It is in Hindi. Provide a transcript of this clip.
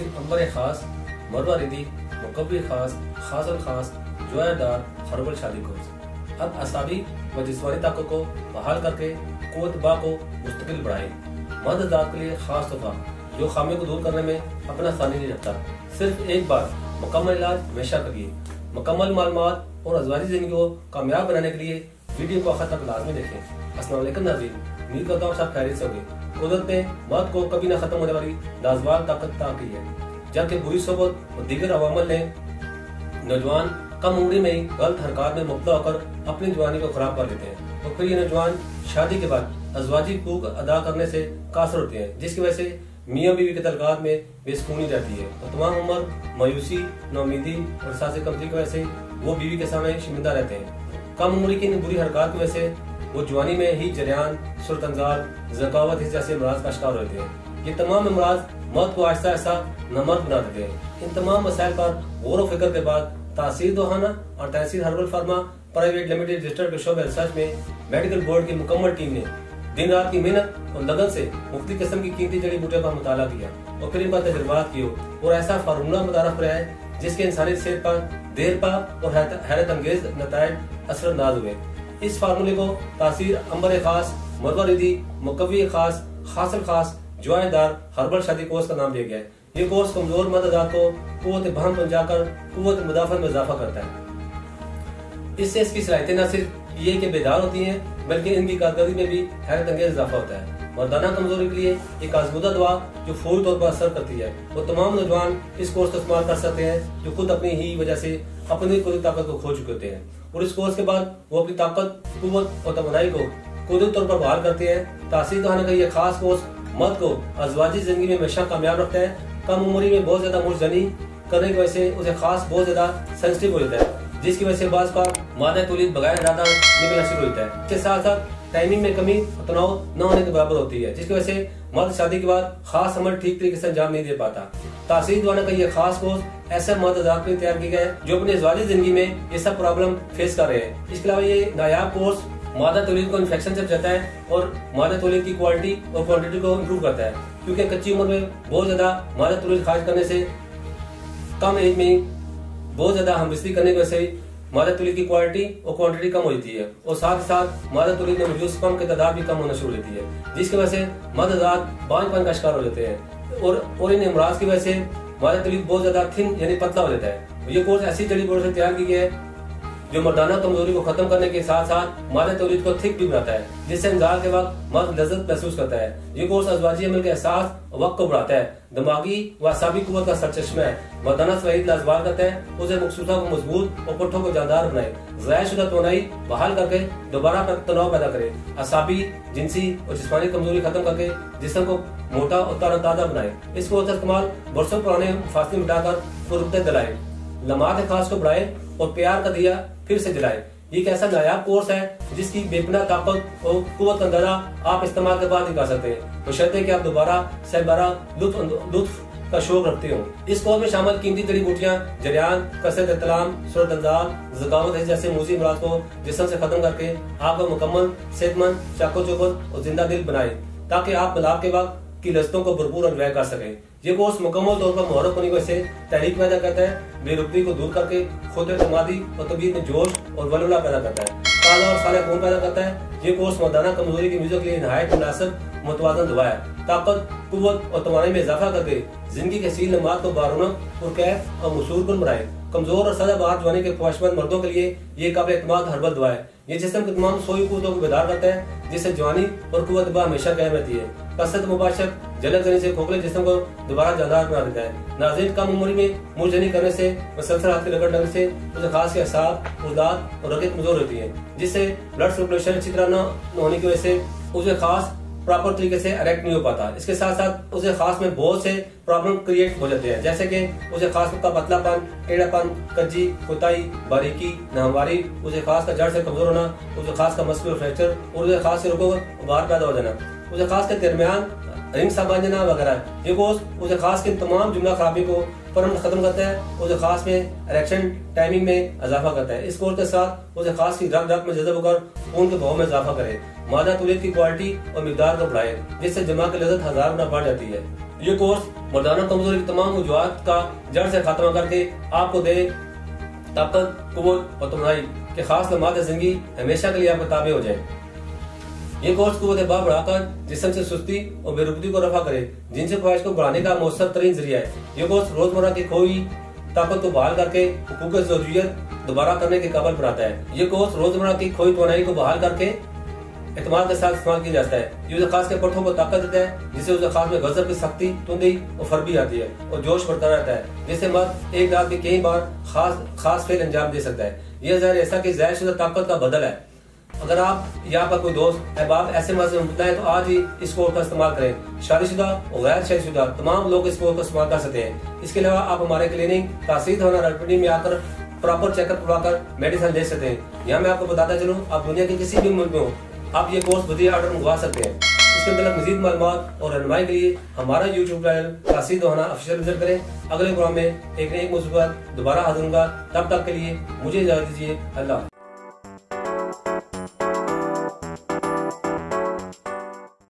अंबर खास, मरवा रिदी, मुकव्वी खास, खासल खास, जोयादार हर्बल शादी कोर्स। अब असाबी व जिस्मानी ताकत को बहाल करके कुव्वत बा को मुस्तकिल बढ़ाए। मर्द जात के लिए खास तोहफा जो खामियों को दूर करने में अपना सानी नहीं रखता। सिर्फ एक बार मुकम्मल इलाज हमेशा करिए। मुकम्मल मालूमात और अज़वाजी ज़िंदगी को कामयाब बनाने के लिए वीडियो को आखिर तक लाजमी देखें। अस्सलाम वालेकुम नाज़रीन, उम्मीद करता हूँ सब खैरियत से होंगे। कुदरत ने मर्द को कभी न खत्म होने वाली लाजवाब ताकत अता की है, जबकि बुरी सोबत और दीगर अवामल ने नौजवान कम उम्र में ही गलत हरकत में मुब्तला होकर अपनी जवानी को खराब कर देते हैं और फिर ये नौजवान शादी के बाद अज़वाजी हुकूक अदा करने से कासर होते हैं, जिसकी वजह से मियाँ बीवी के तल्कात में बेसुकूनी रहती है और तमाम उम्र मायूसी, नाउमीदी और एहसास कमतरी की वजह से वो बीवी के सामने शर्मिंदा रहते हैं। कम उम्र की इन बुरी हरकत की वजह से वो जवानी में ही जरियान, सुरतंजाल, ज़कावत जैसे अमराज का शिकार होते हैं। ये तमाम अमराज मर्द को आहिस्ता आहिस्ता नमर्द बना देते हैं। इन तमाम मसाइल पर गौर व फिक्र के बाद तासीर दोहाना और तहसील herbal pharma private limited registered के शोबे रिसर्च में मेडिकल बोर्ड की मुकम्मल टीम ने दिन रात की मेहनत और लगन से मुख्तलिफ किस्म की कीमती जड़ी बूटियों का मुताला किया और फिर इनका तजुर्बात किया और ऐसा फार्मूला मुतारफ कराया है जिसके इंसानी सेहत पर देर पा और हैरत अंगेज नतायज असरअंदाज हुए। इस फार्मूले को तासीर अंबर खास, मरवा रिदी, मुकव्वी खास, खासल खास, जोयादार हर्बल शादी कोर्स का नाम दिया गया है। ये कोर्स कमजोर मर्द आजाद को कुव्वत बहम पहुंचाकर कुव्वत मुदाफत में इजाफा करता है। इससे इसकी सलाहियतें न सिर्फ ये कि बेदार होती हैं, बल्कि इनकी कारकर्दगी में भी हैरत अंगेज इजाफा होता है। मर्दाना कमजोरी के लिए एक आजमूदा दवा जो फौरी तौर पर असर करती है, वो तमाम नौजवान इस कोर्स का इस्तेमाल कर सकते हैं जो खुद अपनी ही वजह से अपनी कुदरती ताकत को खो चुके होते हैं और इस कोर्स के बाद वो अपनी ताकत, कुव्वत और तवानाई को कुदरती तौर पर बहाल करते हैं। तासीर दोहाने का ये खास कोर्स मर्द को अज़वाजी जिंदगी में हमेशा कामयाब रखता है। कम उम्र में बहुत ज्यादा मुर्जनी करने की वजह से उसे खास बहुत ज्यादा सेंसिटिव हो जाता है, जिसकी वजह से बाज़ का मादा तौलीद बगैर इरादा निकलना शुरू होता है। इसके साथ साथ टाइमिंग में कमी और तनाव न होने के बराबर होती है, जिसकी वजह से मर्द शादी के बाद खास अमल ठीक तरीके से अंजाम नहीं दे पाता। तासीर दोहाने का ये खास कोर्स ऐसे मर्द आजाद के लिए तैयार किया गया है जो अपनी अज़वाजी जिंदगी में ये सब प्रॉब्लम फेस कर रहे हैं। इसके अलावा ये नायाब कोर्स मादा तौलीद को इन्फेक्शन से बचाता है और मादा तौलीद की क्वालिटी और क्वांटिटी को इम्प्रूव करता है, क्योंकि कच्ची उम्र में बहुत ज्यादा मादा तौलीद खारिज करने से कम एज में बहुत ज्यादा हमरिस्ती करने की वजह से मादा तौलीद की क्वालिटी और क्वांटिटी कम हो जाती है और साथ ही साथ मादा तौलीद में मौजूद स्पर्म की तादाद भी कम होना शुरू हो जाती है, जिसकी वजह से मर्द आजाद बांझपन का शिकार हो जाते हैं और इन अमराज की वजह से मादा तौलीद बहुत ज्यादा थिन यानी पतला हो जाता है। ये कोर्स ऐसी जड़ी बूटियों से तैयार की गया है जो मर्दाना कमजोरी को खत्म करने के साथ साथ मादा तौलीद को थिक भी बनाता है, जिससे इंजाल के वक्त मर्द लज्जत महसूस करता है। ये कोर्स अज़वाजी अमल के एहसास और वक्त को बढ़ाता है, दिमागी व असाबी कुव्वत का सरचश्मा है, मर्दाना सलाहियत लाजवाब करता है, उसे मकसूदा को मजबूत और पुट्ठों को जानदार बनाए, ज़ायशुदा तवानाई बहाल करके दोबारा तनाव पैदा करे, असाबी, जिनसी और जिस्मानी कमजोरी खत्म करके जिस्म को मोटा और तरोताजा बनाए। इस कोर्स का इस्तेमाल बरसों पुराने फासले मिटाकर फुर्सत दिलाए, लम्हात खास को बढ़ाए और प्यार का दिया फिर से जलाए। ये एक ऐसा नायाब कोर्स है जिसकी बेपनाह ताकत और कुव्वत का अंदाजा आप इस्तेमाल के बाद ही कर सकते हैं, बशर्ते कि आप दोबारा सहबारा लुत्फ का शौक रखते हो। इस कोर्स में शामिल कीमती जड़ी बूटियां जरियान, कसरत इतलाम, सूरतंजाल, ज़कावत जैसे मूजी अमराज को जिस्म से खत्म करके आपको मुकम्मल सेहतमंद, चाको चौबंद और जिंदा दिल बनाए, ताकि आप मिलाप के वक्त की लज्जतों को भरपूर एंजॉय कर सके। ये कोर्स मुकम्मल तौर पर मुहर्रक होने की वजह से तहरीक पैदा करता है, बेरुखी को दूर करके खुद एतमादी और तबीयत में जोश और वलवला पैदा करता है, ताज़ा और साले खून पैदा करता है। ये कोर्स मर्दाना कमजोरी की म्यूजिक के लिए नहायत मुनासिब मुतवाज़न दवा है, ताकत, कुव्वत और तवानाई में इजाफा करके जिंदगी के सील लम्हात को बारौनक, पुरकैफ और मसूरकुन बनाए। कमजोर और सदाबहार जवानी के ख्वाहिशमंद मर्दों के लिए ये काबिल एतमाद हर्बल दवा है। ये जिस्म के तमाम सोई कुव्वतों को बेदार करता है, जिससे जवानी और कुव्वत बा हमेशा कायम रहती है। कसरत मुबाशर जलन करने से खोखले जिस्म को दोबारा जानदार बना देता है। नाज़रीन, कम उम्र में मुरझनी करने से, मुसलसल हाथ की रगड़ लगने से उसे खास के असाब, उदात और रगत कमजोर होती है, जिससे ब्लड सर्कुलेशन अच्छी तरह न होने की वजह से उसे खास प्रॉपर तरीके से इरेक्ट नहीं हो पाता। इसके साथ साथ उसे खास में बहुत से प्रॉब्लम क्रिएट हो जाते हैं, जैसे कि उसे खास का पतलापन, टेढ़ापन, कज्जी, कोताही, बारीकी, नाहमवारी, उसे खास का जड़ से कमजोर होना, उसे खास का मस्कुलर फ्रैक्चर और उसे खास के रोगों का बाहर पैदा हो जाना, उसे खास के दरमियान रिंग सा बांधना वगैरह। ये कोर्स उसे खास के तमाम जुमला खराबी को फौरन खत्म करता है, उसे खास में इरेक्शन टाइमिंग में इजाफा करता है। इस कोर्स के साथ उसे खास की रग में जज़ब होकर खून के बहाव में इजाफा करे, मादा तौलीद की क्वालिटी और मिकदार को बढ़ाए, जिससे जमा की लज्जत 1000 गुना बढ़ जाती है। ये कोर्स मर्दाना कमजोरी की तमाम वजूहात का जड़ से खात्मा करके आपको दे ताकत, कुव्वत और तमन्नाई के खास लम्हात जिंदगी हमेशा के लिए आपके ताबे हो जाए। ये कोर्स कुव्वत बा बढ़ाकर जिस्म से सुस्ती और बेरुखी को रफा करे, जिनसे ख्वाहिश को बढ़ाने का मौसर तरीन जरिया है। ये कोर्स रोजमर्रा की खोई ताकत को बहाल करके हुकूक ज़रूरियत दोबारा करने के काबिल बनाता है। ये कोर्स रोजमर्रा की खोई तवानाई को बहाल करके एतमाद के साथ इस्तेमाल किया जाता है। ये उस खास के पट्टों को ताकत देता है, जिससे उस खास में गजब की सख्ती, तुंदी और फरबी आती है और जोश बढ़ता रहता है, जिससे मर्द एक रात में कई बार खास फेल अंजाम दे सकता है। यह ज़ाहिर ऐसा कि ज़ाहिर शुदा ताकत का बदल है। अगर आप या आपका कोई दोस्त अहबाब ऐसे मर्ज में मुब्तला है तो आज ही इस कोर्स का इस्तेमाल करें। शादीशुदा और गैर शादीशुदा तमाम लोग इस कोर्स का इस्तेमाल कर सकते हैं। इसके अलावा आप हमारे क्लिनिक तासीर होना रटपटी में आकर प्रॉपर चेकअप करवाकर मेडिसिन ले सकते हैं। यहाँ मैं आपको बताता चलूँ, आप दुनिया के किसी भी मुल्क में हो, आप ये कोर्स बदिया ऑर्डर मंगवा सकते हैं। इसके मतलब मजीद मालूमात और रहनुमाई के लिए हमारा यूट्यूब चैनल तासीर होना ऑफिशियल विजिट करें। अगले प्रोग्राम में एक नई मौजूद पर दोबारा हाजिर होगा। तब तक के लिए मुझे इजाजत दीजिए। अल्लाह।